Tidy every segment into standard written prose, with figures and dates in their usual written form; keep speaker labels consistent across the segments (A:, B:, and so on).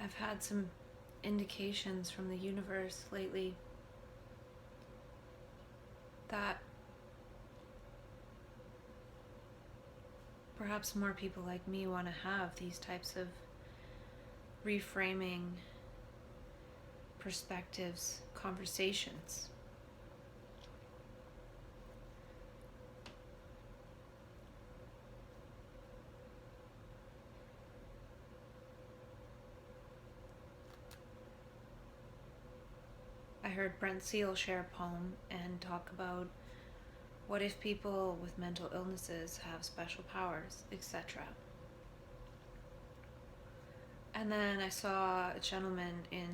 A: I've had some indications from the universe lately that perhaps more people like me want to have these types of reframing perspectives, conversations. I heard Brent Seal share a poem and talk about what if people with mental illnesses have special powers, etc. And then I saw a gentleman in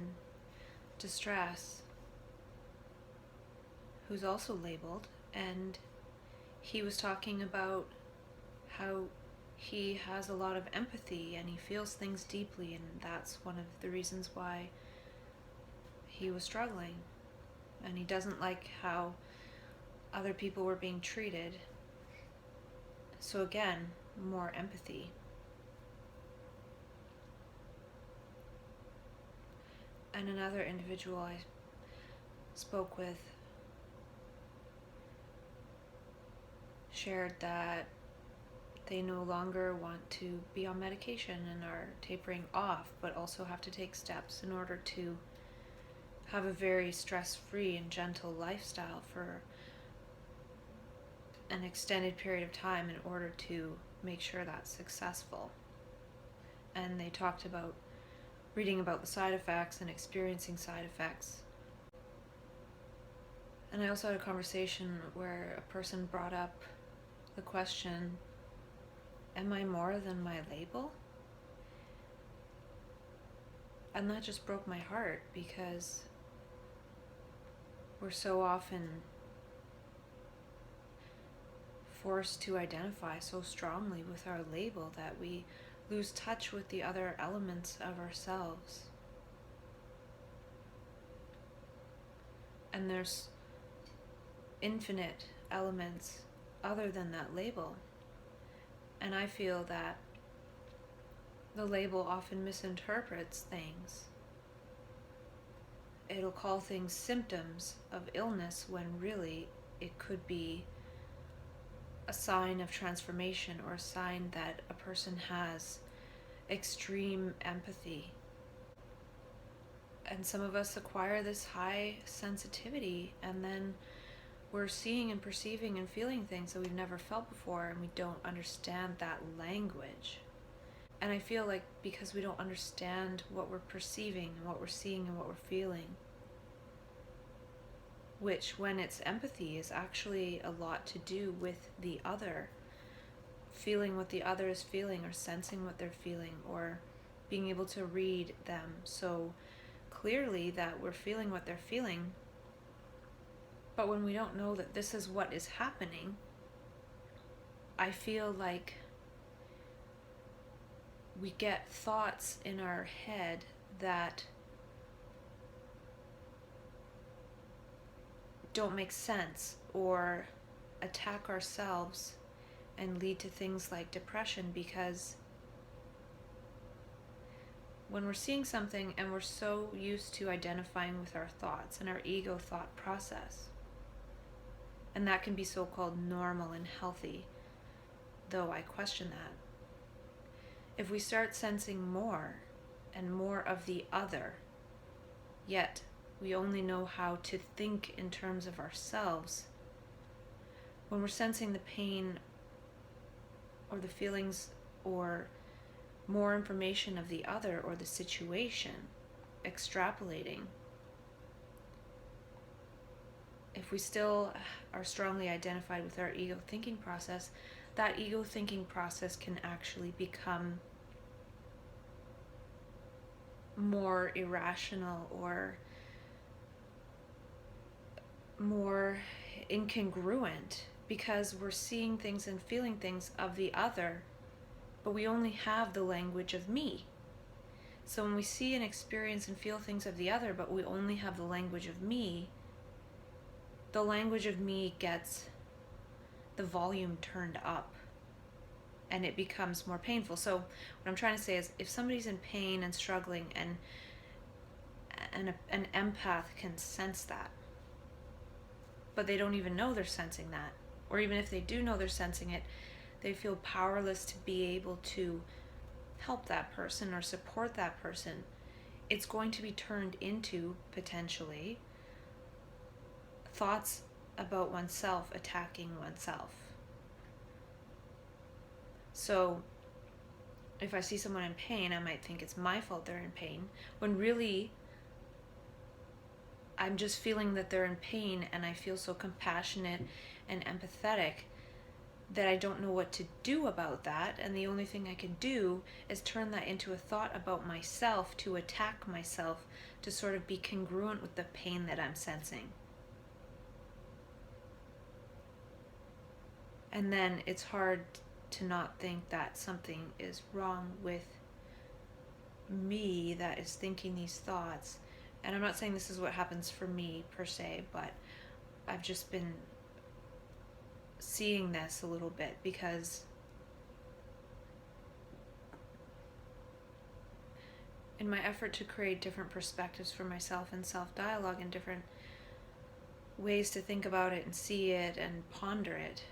A: distress who's also labeled, and he was talking about how he has a lot of empathy and he feels things deeply, and that's one of the reasons why he was struggling. And he doesn't like how other people were being treated. So again, more empathy. And another individual I spoke with shared that they no longer want to be on medication and are tapering off, but also have to take steps in order to have a very stress-free and gentle lifestyle for an extended period of time in order to make sure that's successful. And they talked about reading about the side effects and experiencing side effects. And I also had a conversation where a person brought up the question, am I more than my label? And that just broke my heart, because we're so often forced to identify so strongly with our label that we lose touch with the other elements of ourselves. And there's infinite elements other than that label. And I feel that the label often misinterprets things. It'll call things symptoms of illness when really it could be a sign of transformation, or a sign that a person has extreme empathy. And some of us acquire this high sensitivity, and then we're seeing and perceiving and feeling things that we've never felt before, and we don't understand that language. And I feel like because we don't understand what we're perceiving and what we're seeing and what we're feeling, which when it's empathy is actually a lot to do with the other, feeling what the other is feeling, or sensing what they're feeling, or being able to read them so clearly that we're feeling what they're feeling. But when we don't know that this is what is happening, I feel like we get thoughts in our head that don't make sense, or attack ourselves and lead to things like depression, because when we're seeing something and we're so used to identifying with our thoughts and our ego thought process, and that can be so-called normal and healthy, though I question that. If we start sensing more and more of the other, yet we only know how to think in terms of ourselves, when we're sensing the pain or the feelings or more information of the other or the situation, extrapolating, if we still are strongly identified with our ego thinking process, that ego thinking process can actually become more irrational or more incongruent, because we're seeing things and feeling things of the other, but we only have the language of me. So when we see and experience and feel things of the other, but we only have the language of me, the language of me gets the volume turned up. and it becomes more painful. So what I'm trying to say is, if somebody's in pain and struggling, and an empath can sense that, but they don't even know they're sensing that, or even if they do know they're sensing it, they feel powerless to be able to help that person or support that person, it's going to be turned into, potentially, thoughts about oneself attacking oneself. So if I see someone in pain, I might think it's my fault they're in pain, when really I'm just feeling that they're in pain, and I feel so compassionate and empathetic that I don't know what to do about that, and the only thing I can do is turn that into a thought about myself, to attack myself, to sort of be congruent with the pain that I'm sensing. And then it's hard to not think that something is wrong with me that is thinking these thoughts. And I'm not saying this is what happens for me per se, but I've just been seeing this a little bit, because in my effort to create different perspectives for myself and self-dialogue and different ways to think about it and see it and ponder it,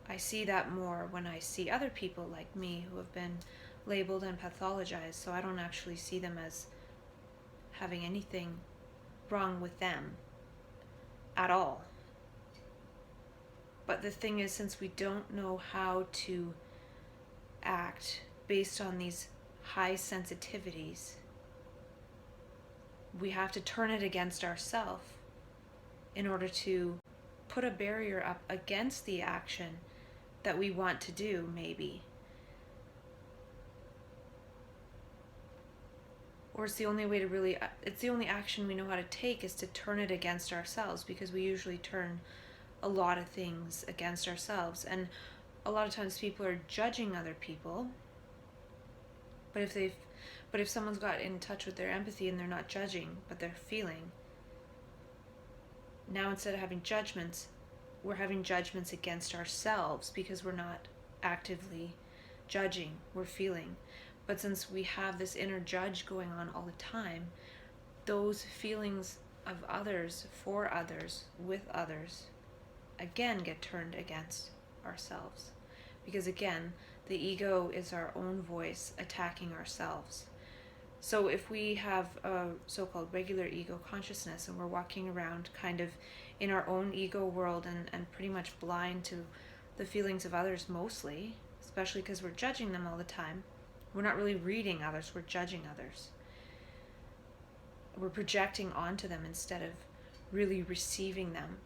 A: I see that more when I see other people like me who have been labeled and pathologized, so I don't actually see them as having anything wrong with them at all. But the thing is, since we don't know how to act based on these high sensitivities, we have to turn it against ourselves in order to put a barrier up against the action that we want to do, maybe. Or it's the only way to really, it's the only action we know how to take, is to turn it against ourselves, because we usually turn a lot of things against ourselves. And a lot of times people are judging other people, but if someone's got in touch with their empathy and they're not judging, but they're feeling, now instead of having judgments, we're having judgments against ourselves, because we're not actively judging, we're feeling. But since we have this inner judge going on all the time, those feelings of others, for others, with others, again get turned against ourselves. Because again, the ego is our own voice attacking ourselves. So if we have a so-called regular ego consciousness, and we're walking around kind of in our own ego world, and pretty much blind to the feelings of others mostly, especially because we're judging them all the time, we're not really reading others, we're judging others. We're projecting onto them instead of really receiving them.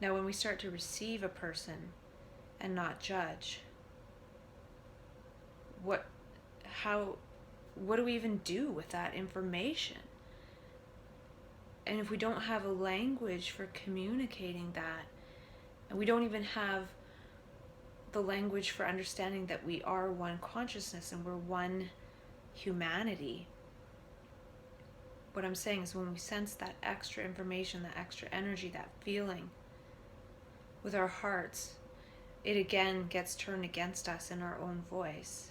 A: Now when we start to receive a person and not judge, what do we even do with that information? And if we don't have a language for communicating that, and we don't even have the language for understanding that we are one consciousness and we're one humanity, what I'm saying is, when we sense that extra information, that extra energy, that feeling with our hearts, it again gets turned against us in our own voice.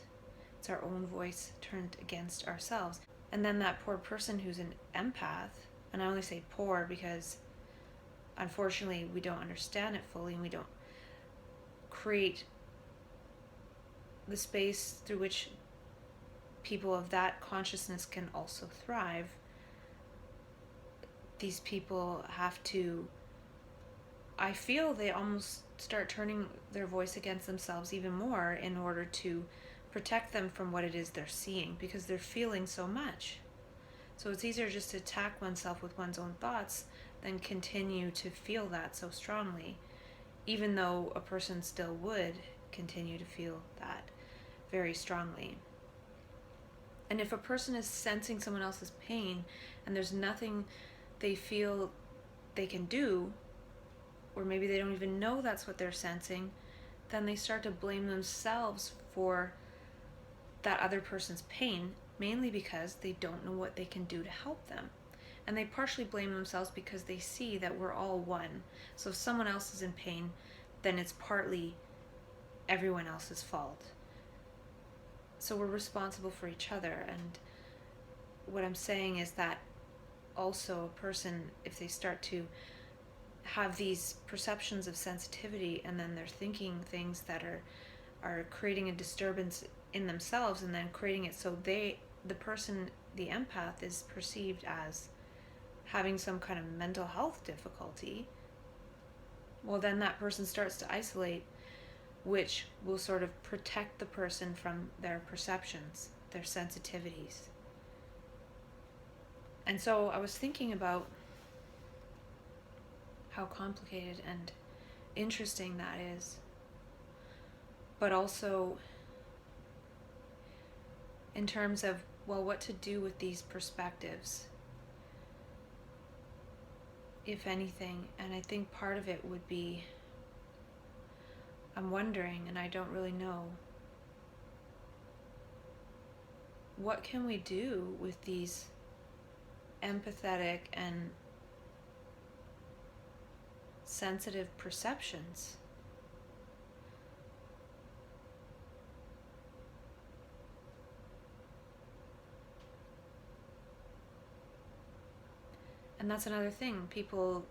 A: It's our own voice turned against ourselves. And then that poor person who's an empath, and I only say poor because unfortunately we don't understand it fully, and we don't create the space through which people of that consciousness can also thrive. These people have to, I feel they almost start turning their voice against themselves even more in order to protect them from what it is they're seeing, because they're feeling so much. So it's easier just to attack oneself with one's own thoughts than continue to feel that so strongly, even though a person still would continue to feel that very strongly. And if a person is sensing someone else's pain and there's nothing they feel they can do, or maybe they don't even know that's what they're sensing, then they start to blame themselves for that other person's pain, mainly because they don't know what they can do to help them. And they partially blame themselves because they see that we're all one. So if someone else is in pain, then it's partly everyone else's fault. So we're responsible for each other. And what I'm saying is that also a person, if they start to have these perceptions of sensitivity, and then they're thinking things that are creating a disturbance in themselves, and then creating it so the person, the empath, is perceived as having some kind of mental health difficulty, well, then that person starts to isolate, which will sort of protect the person from their perceptions, their sensitivities. And so I was thinking about how complicated and interesting that is, but also in terms of, well, what to do with these perspectives, if anything. And I think part of it would be, I'm wondering, and I don't really know, what can we do with these empathetic and sensitive perceptions? And that's another thing. People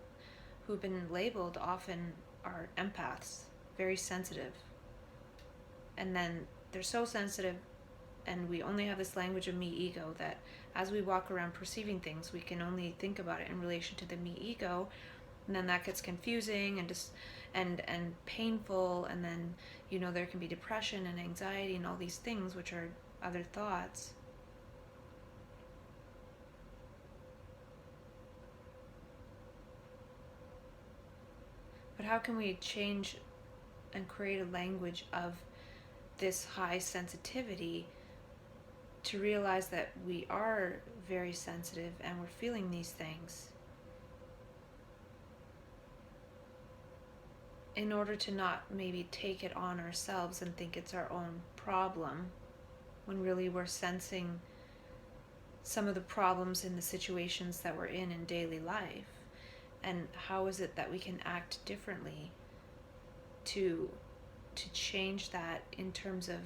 A: who've been labeled often are empaths, very sensitive. And then they're so sensitive, and we only have this language of me ego, that as we walk around perceiving things, we can only think about it in relation to the me ego, and then that gets confusing and just and painful, and then there can be depression and anxiety and all these things, which are other thoughts. But how can we change and create a language of this high sensitivity to realize that we are very sensitive and we're feeling these things, in order to not maybe take it on ourselves and think it's our own problem, when really we're sensing some of the problems in the situations that we're in daily life? And how is it that we can act differently to change that, in terms of,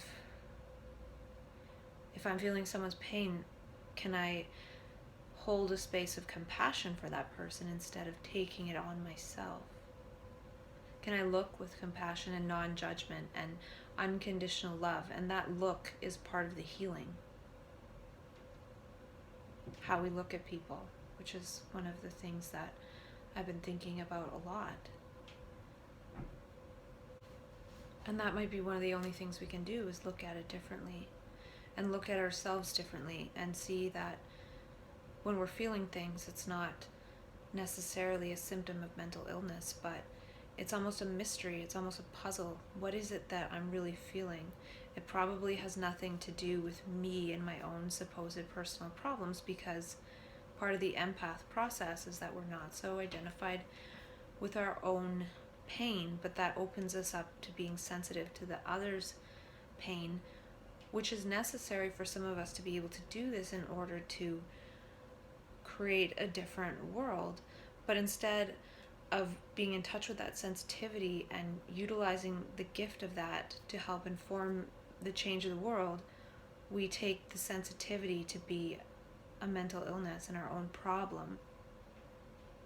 A: if I'm feeling someone's pain, can I hold a space of compassion for that person instead of taking it on myself? Can I look with compassion and non-judgment and unconditional love? And that look is part of the healing. How we look at people, which is one of the things that I've been thinking about a lot. And that might be one of the only things we can do, is look at it differently and look at ourselves differently, and see that when we're feeling things, it's not necessarily a symptom of mental illness, but it's almost a mystery. It's almost a puzzle. What is it that I'm really feeling? It probably has nothing to do with me and my own supposed personal problems, because part of the empath process is that we're not so identified with our own pain, but that opens us up to being sensitive to the other's pain, which is necessary for some of us to be able to do this in order to create a different world. But instead of being in touch with that sensitivity and utilizing the gift of that to help inform the change of the world, we take the sensitivity to be a mental illness and our own problem,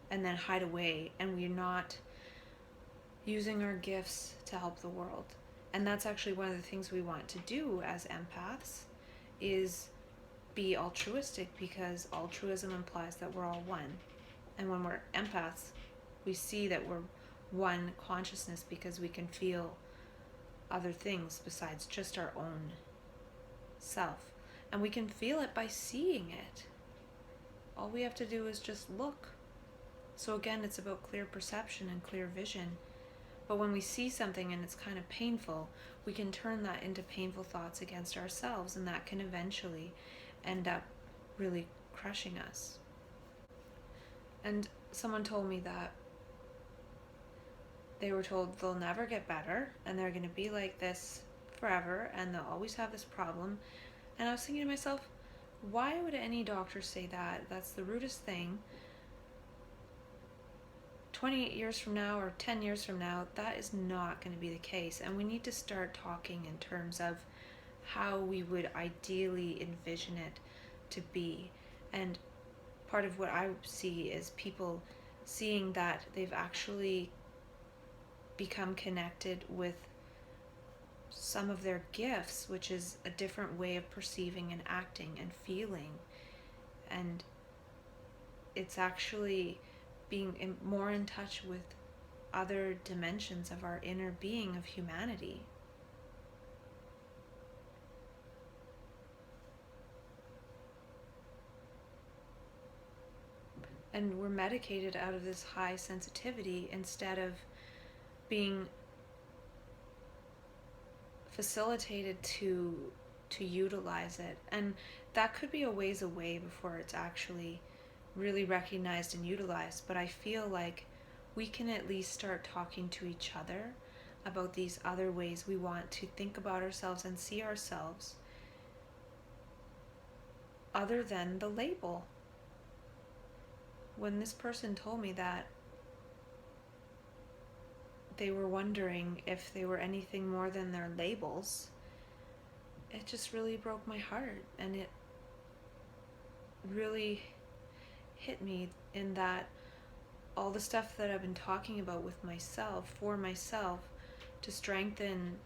A: and then hide away, and we're not using our gifts to help the world. And that's actually one of the things we want to do as empaths, is be altruistic, because altruism implies that we're all one. And when we're empaths, we see that we're one consciousness, because we can feel other things besides just our own self. And we can feel it by seeing it. All we have to do is just look. So again, it's about clear perception and clear vision. But when we see something and it's kind of painful, we can turn that into painful thoughts against ourselves, and that can eventually end up really crushing us. And someone told me that they were told they'll never get better, and they're going to be like this forever, and they'll always have this problem. And I was thinking to myself, why would any doctor say that? That's the rudest thing. 28 years from now or 10 years from now, that is not going to be the case. And we need to start talking in terms of how we would ideally envision it to be. And part of what I see is people seeing that they've actually become connected with some of their gifts, which is a different way of perceiving and acting and feeling. And it's actually being more in touch with other dimensions of our inner being, of humanity. And we're medicated out of this high sensitivity instead of being facilitated to utilize it. And that could be a ways away before it's actually really recognized and utilized. But I feel like we can at least start talking to each other about these other ways we want to think about ourselves and see ourselves other than the label. When this person told me that they were wondering if they were anything more than their labels, it just really broke my heart. And it really hit me in that all the stuff that I've been talking about with myself, for myself, to strengthen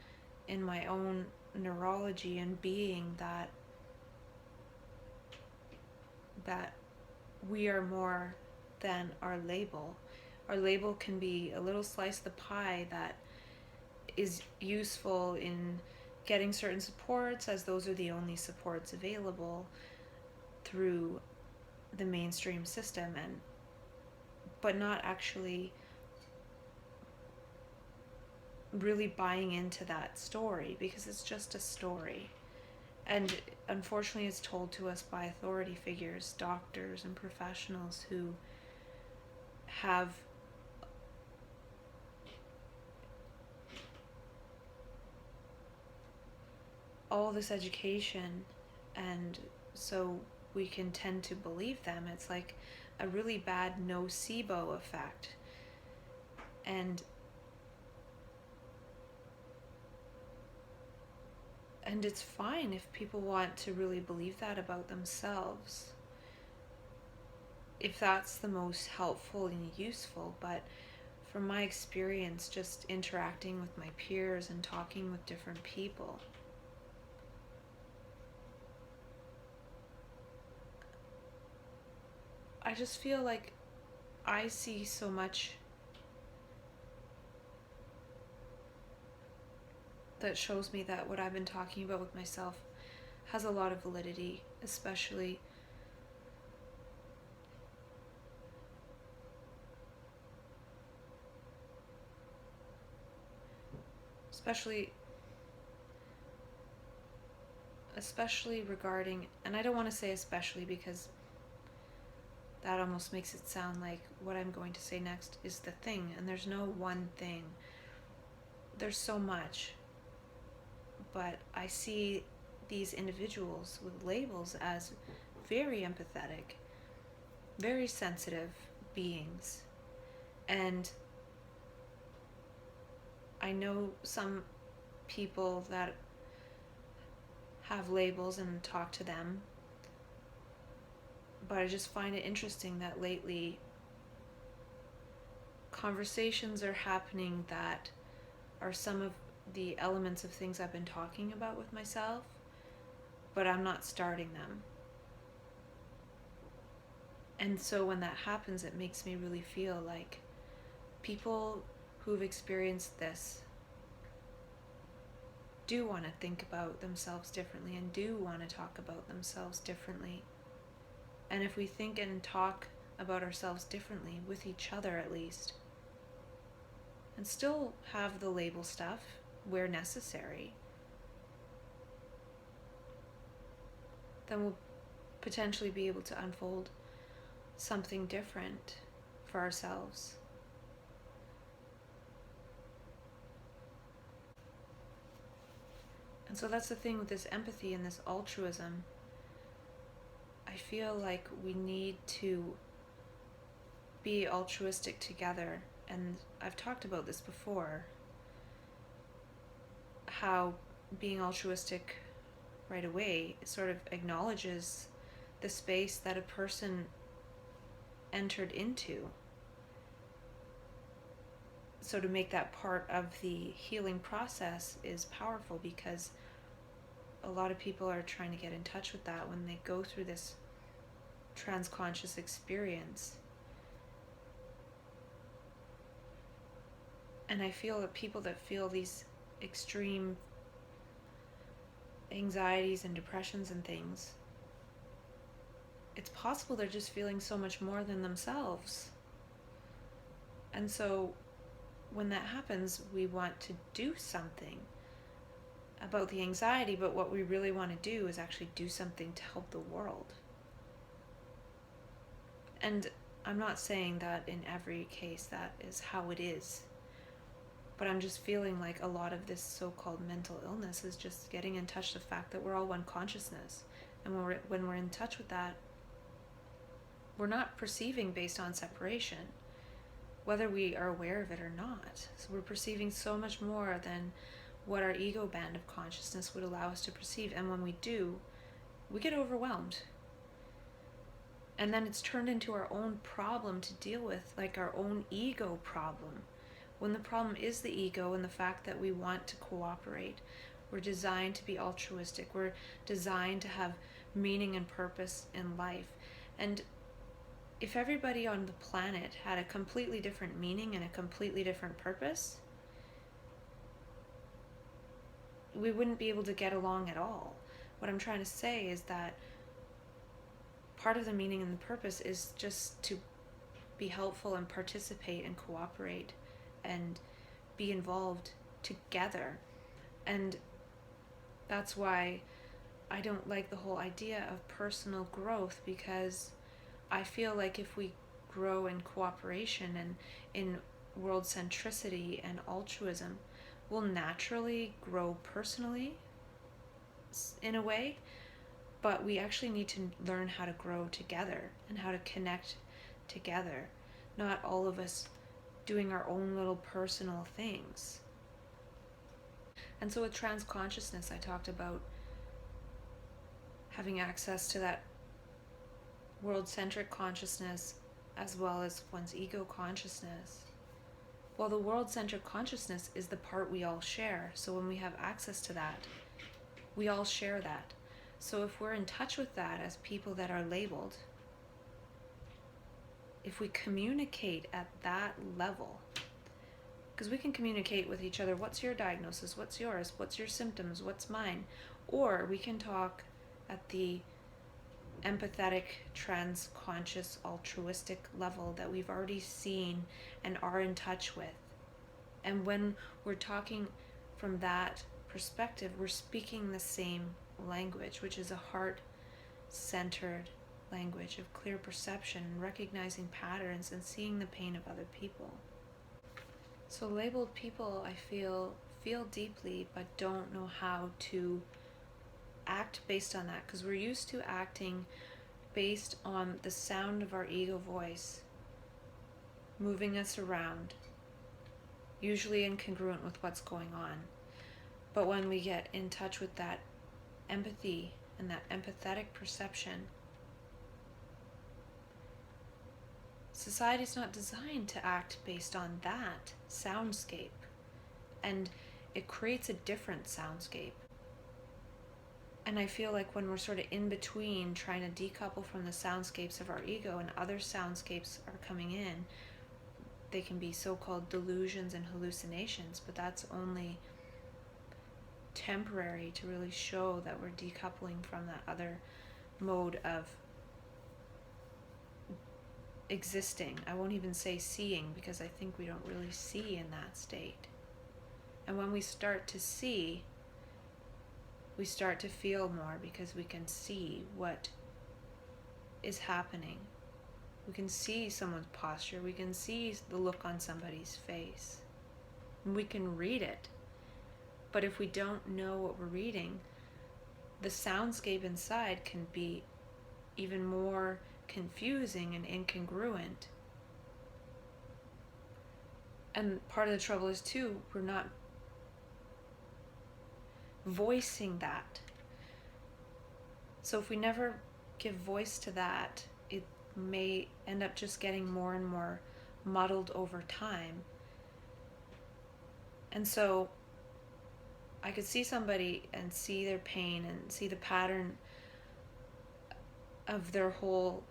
A: in my own neurology and being that we are more than our label. Our label can be a little slice of the pie that is useful in getting certain supports, as those are the only supports available through the mainstream system, but not actually really buying into that story, because it's just a story. And unfortunately it's told to us by authority figures, doctors and professionals who have all this education, and so we can tend to believe them. It's like a really bad nocebo effect. And it's fine if people want to really believe that about themselves, if that's the most helpful and useful. But from my experience, just interacting with my peers and talking with different people, I just feel like I see so much that shows me that what I've been talking about with myself has a lot of validity, especially regarding, and I don't want to say especially because that almost makes it sound like what I'm going to say next is the thing, and there's no one thing. There's so much. But I see these individuals with labels as very empathetic, very sensitive beings. And I know some people that have labels and talk to them, but I just find it interesting that lately conversations are happening that are some of the elements of things I've been talking about with myself, but I'm not starting them. And so when that happens, it makes me really feel like people who've experienced this do want to think about themselves differently and do want to talk about themselves differently. And if we think and talk about ourselves differently with each other, at least, and still have the label stuff where necessary, then we'll potentially be able to unfold something different for ourselves. And so that's the thing with this empathy and this altruism. I feel like we need to be altruistic together. And I've talked about this before, how being altruistic right away sort of acknowledges the space that a person entered into. So to make that part of the healing process is powerful, because a lot of people are trying to get in touch with that when they go through this transconscious experience. And I feel that people that feel these extreme anxieties and depressions and things, it's possible they're just feeling so much more than themselves. And so when that happens, we want to do something about the anxiety, but what we really want to do is actually do something to help the world. And I'm not saying that in every case that is how it is, but I'm just feeling like a lot of this so-called mental illness is just getting in touch with the fact that we're all one consciousness. And when we're in touch with that, we're not perceiving based on separation, whether we are aware of it or not. So we're perceiving so much more than what our ego band of consciousness would allow us to perceive. And when we do, we get overwhelmed. And then it's turned into our own problem to deal with, like our own ego problem. When the problem is the ego and the fact that we want to cooperate. We're designed to be altruistic. We're designed to have meaning and purpose in life. And if everybody on the planet had a completely different meaning and a completely different purpose, we wouldn't be able to get along at all. What I'm trying to say is that part of the meaning and the purpose is just to be helpful and participate and cooperate and be involved together. And that's why I don't like the whole idea of personal growth, because I feel like if we grow in cooperation and in world centricity and altruism, we'll naturally grow personally in a way, but we actually need to learn how to grow together and how to connect together, not all of us doing our own little personal things. And so with transconsciousness, I talked about having access to that world-centric consciousness as well as one's ego consciousness. Well, the world-centric consciousness is the part we all share. So when we have access to that, we all share that. So if we're in touch with that as people that are labeled, if we communicate at that level, because we can communicate with each other, what's your diagnosis, what's yours, what's your symptoms, what's mine, or we can talk at the empathetic, transconscious, altruistic level that we've already seen and are in touch with. And when we're talking from that perspective, we're speaking the same language, which is a heart-centered language of clear perception, recognizing patterns and seeing the pain of other people. So labeled people, I feel deeply but don't know how to act based on that, because we're used to acting based on the sound of our ego voice moving us around, usually incongruent with what's going on. But when we get in touch with that empathy and that empathetic perception, society's not designed to act based on that soundscape, and it creates a different soundscape. And I feel like when we're sort of in between trying to decouple from the soundscapes of our ego and other soundscapes are coming in, they can be so-called delusions and hallucinations, but that's only temporary to really show that we're decoupling from that other mode of existing. I won't even say seeing, because I think we don't really see in that state. And when we start to see, we start to feel more, because we can see what is happening. We can see someone's posture. We can see the look on somebody's face. And we can read it. But if we don't know what we're reading, the soundscape inside can be even more confusing and incongruent And part of the trouble is too, we're not voicing that. So if we never give voice to that, it may end up just getting more and more muddled over time. And so I could see somebody and see their pain and see the pattern of their whole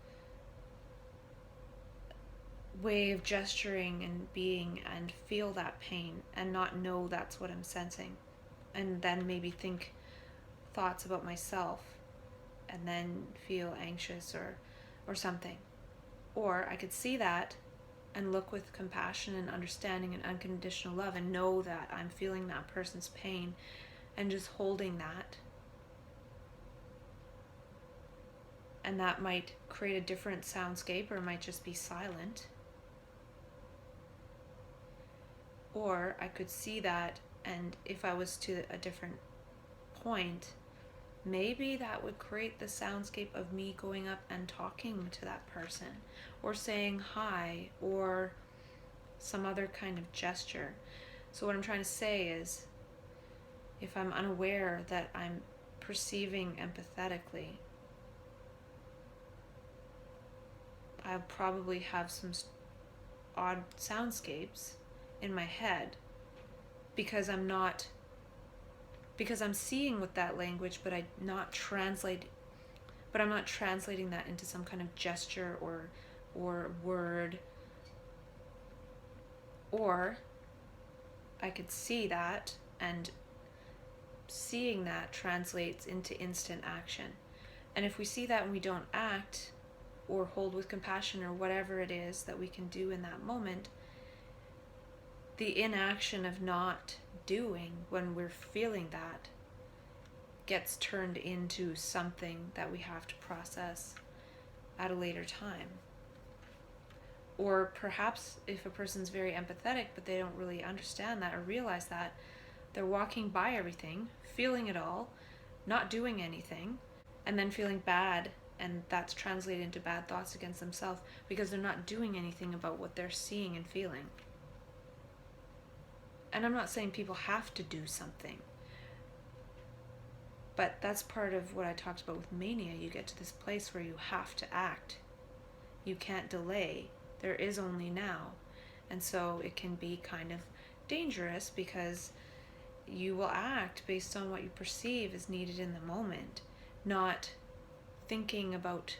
A: way of gesturing and being, and feel that pain and not know that's what I'm sensing, and then maybe think thoughts about myself and then feel anxious or something. Or I could see that and look with compassion and understanding and unconditional love and know that I'm feeling that person's pain and just holding that. And that might create a different soundscape, or it might just be silent. Or I could see that, and if I was to a different point, maybe that would create the soundscape of me going up and talking to that person, or saying hi, or some other kind of gesture. So what I'm trying to say is, if I'm unaware that I'm perceiving empathetically, I'll probably have some odd soundscapes in my head because I'm seeing with that language, but I'm not translating that into some kind of gesture or word. Or I could see that, and seeing that translates into instant action. And if we see that and we don't act or hold with compassion or whatever it is that we can do in that moment, the inaction of not doing when we're feeling that gets turned into something that we have to process at a later time. Or perhaps if a person's very empathetic but they don't really understand that or realize that, they're walking by everything, feeling it all, not doing anything, and then feeling bad, and that's translated into bad thoughts against themselves because they're not doing anything about what they're seeing and feeling. And I'm not saying people have to do something, but that's part of what I talked about with mania. You get to this place where you have to act. You can't delay. There is only now. And so it can be kind of dangerous because you will act based on what you perceive is needed in the moment, not thinking about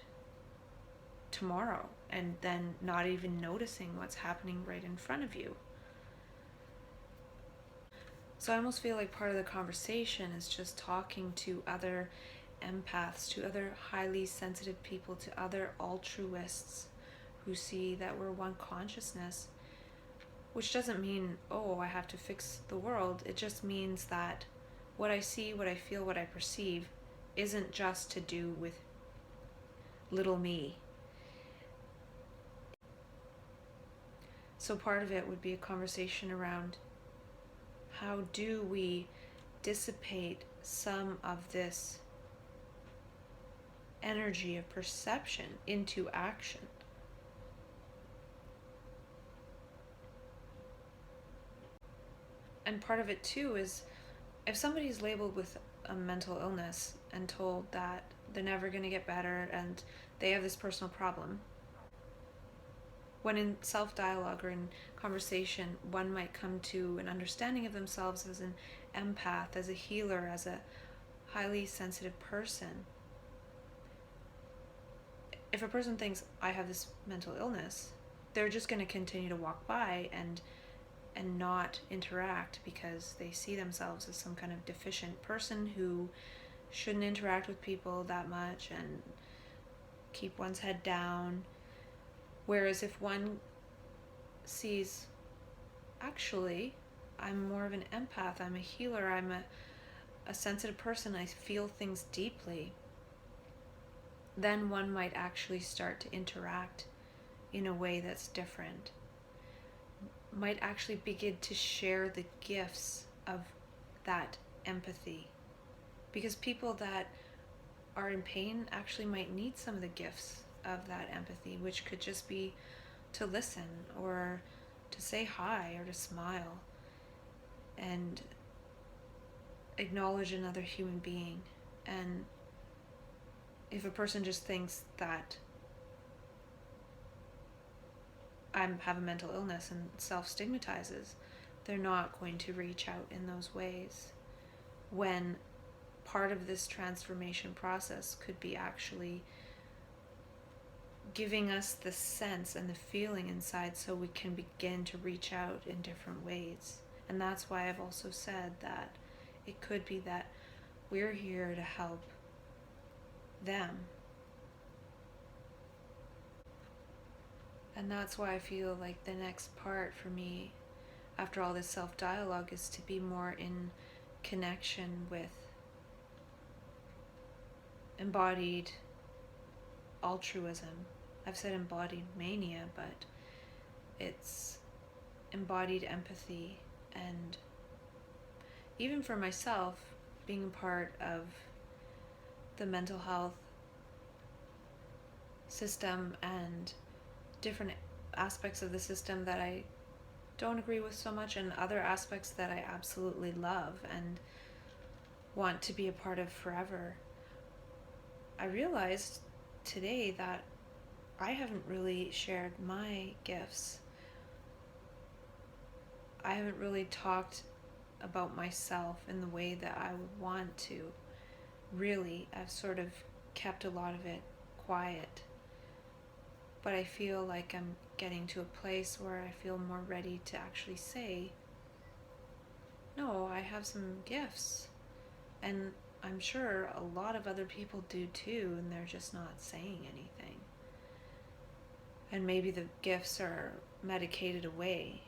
A: tomorrow and then not even noticing what's happening right in front of you. So I almost feel like part of the conversation is just talking to other empaths, to other highly sensitive people, to other altruists who see that we're one consciousness, which doesn't mean, oh, I have to fix the world. It just means that what I see, what I feel, what I perceive isn't just to do with little me. So part of it would be a conversation around how do we dissipate some of this energy of perception into action. And part of it too is, if somebody's labeled with a mental illness and told that they're never going to get better and they have this personal problem, when in self-dialogue or in conversation, one might come to an understanding of themselves as an empath, as a healer, as a highly sensitive person. If a person thinks, I have this mental illness, they're just going to continue to walk by and not interact because they see themselves as some kind of deficient person who shouldn't interact with people that much and keep one's head down. Whereas if one sees, actually, I'm more of an empath, I'm a healer, I'm a sensitive person, I feel things deeply, then one might actually start to interact in a way that's different. Might actually begin to share the gifts of that empathy. Because people that are in pain actually might need some of the gifts of that empathy, which could just be to listen or to say hi or to smile and acknowledge another human being. And if a person just thinks that I have a mental illness and self-stigmatizes, they're not going to reach out in those ways, when part of this transformation process could be actually giving us the sense and the feeling inside so we can begin to reach out in different ways. And that's why I've also said that it could be that we're here to help them. And that's why I feel like the next part for me, after all this self-dialogue, is to be more in connection with embodied altruism. I've said embodied mania, but it's embodied empathy. And even for myself, being a part of the mental health system and different aspects of the system that I don't agree with so much, and other aspects that I absolutely love and want to be a part of forever, I realized today that I haven't really shared my gifts. I haven't really talked about myself in the way that I would want to. Really, I've sort of kept a lot of it quiet. But I feel like I'm getting to a place where I feel more ready to actually say, no, I have some gifts. And I'm sure a lot of other people do too, and they're just not saying anything. And maybe the gifts are medicated away,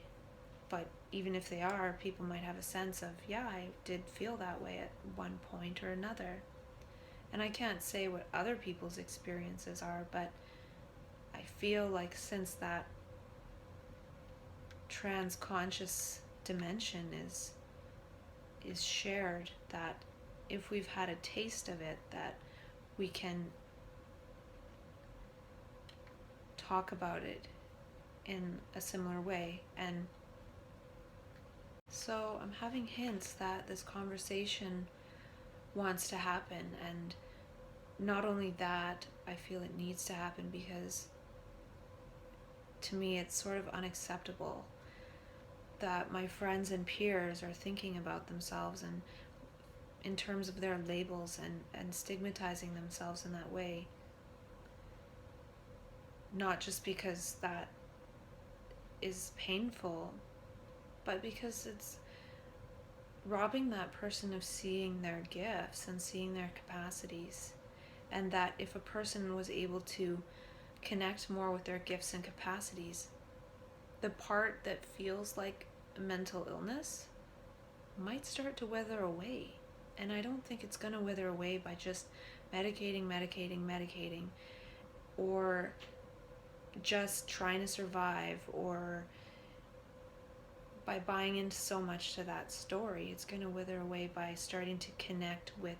A: but even if they are, people might have a sense of, yeah, I did feel that way at one point or another. And I can't say what other people's experiences are, but I feel like since that trans-conscious dimension is shared, that if we've had a taste of it, that we can talk about it in a similar way. And so I'm having hints that this conversation wants to happen, and not only that, I feel it needs to happen because to me it's sort of unacceptable that my friends and peers are thinking about themselves and in terms of their labels and stigmatizing themselves in that way. Not just because that is painful, but because it's robbing that person of seeing their gifts and seeing their capacities. And that if a person was able to connect more with their gifts and capacities, the part that feels like a mental illness might start to wither away. And I don't think it's going to wither away by just medicating, or just trying to survive, or by buying into so much to that story. It's going to wither away by starting to connect with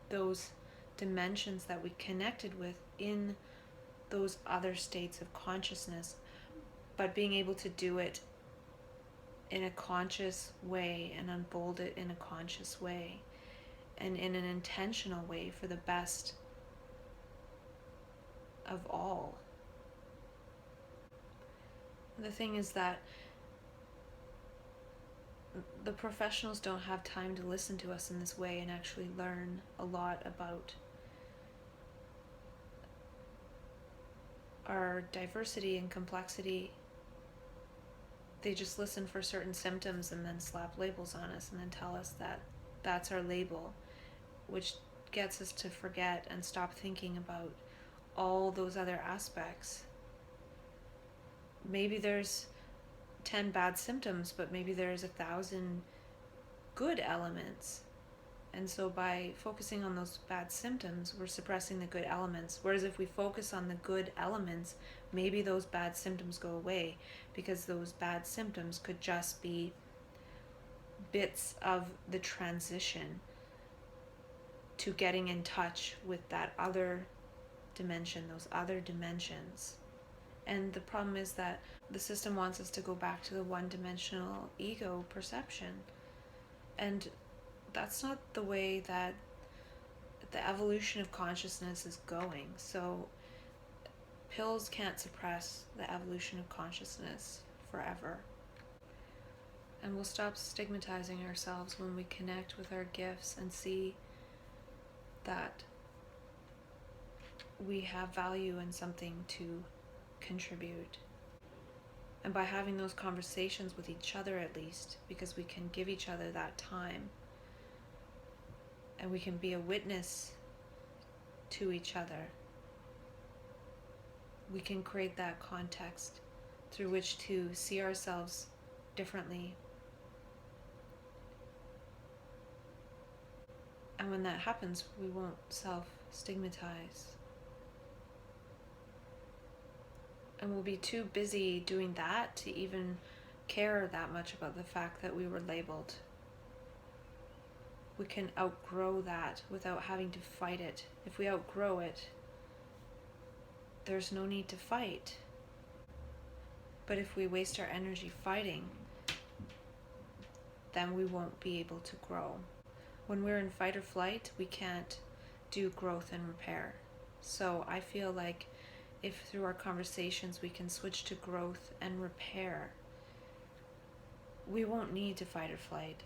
A: those dimensions that we connected with in those other states of consciousness, but being able to do it in a conscious way and unfold it in a conscious way and in an intentional way for the best of all. The thing is that the professionals don't have time to listen to us in this way and actually learn a lot about our diversity and complexity. They just listen for certain symptoms and then slap labels on us and then tell us that that's our label, which gets us to forget and stop thinking about all those other aspects. Maybe there's 10 bad symptoms, but maybe there's 1,000 good elements. And so by focusing on those bad symptoms, we're suppressing the good elements. Whereas if we focus on the good elements, maybe those bad symptoms go away, because those bad symptoms could just be bits of the transition to getting in touch with that other dimension, those other dimensions. And the problem is that the system wants us to go back to the one-dimensional ego perception. And that's not the way that the evolution of consciousness is going. So pills can't suppress the evolution of consciousness forever. And we'll stop stigmatizing ourselves when we connect with our gifts and see that we have value and something to contribute. And by having those conversations with each other, at least, because we can give each other that time and we can be a witness to each other, we can create that context through which to see ourselves differently. And when that happens, we won't self-stigmatize. And we'll be too busy doing that to even care that much about the fact that we were labeled. We can outgrow that without having to fight it. If we outgrow it, there's no need to fight. But if we waste our energy fighting, then we won't be able to grow. When we're in fight or flight, we can't do growth and repair. So I feel like if through our conversations we can switch to growth and repair, we won't need to fight or flight.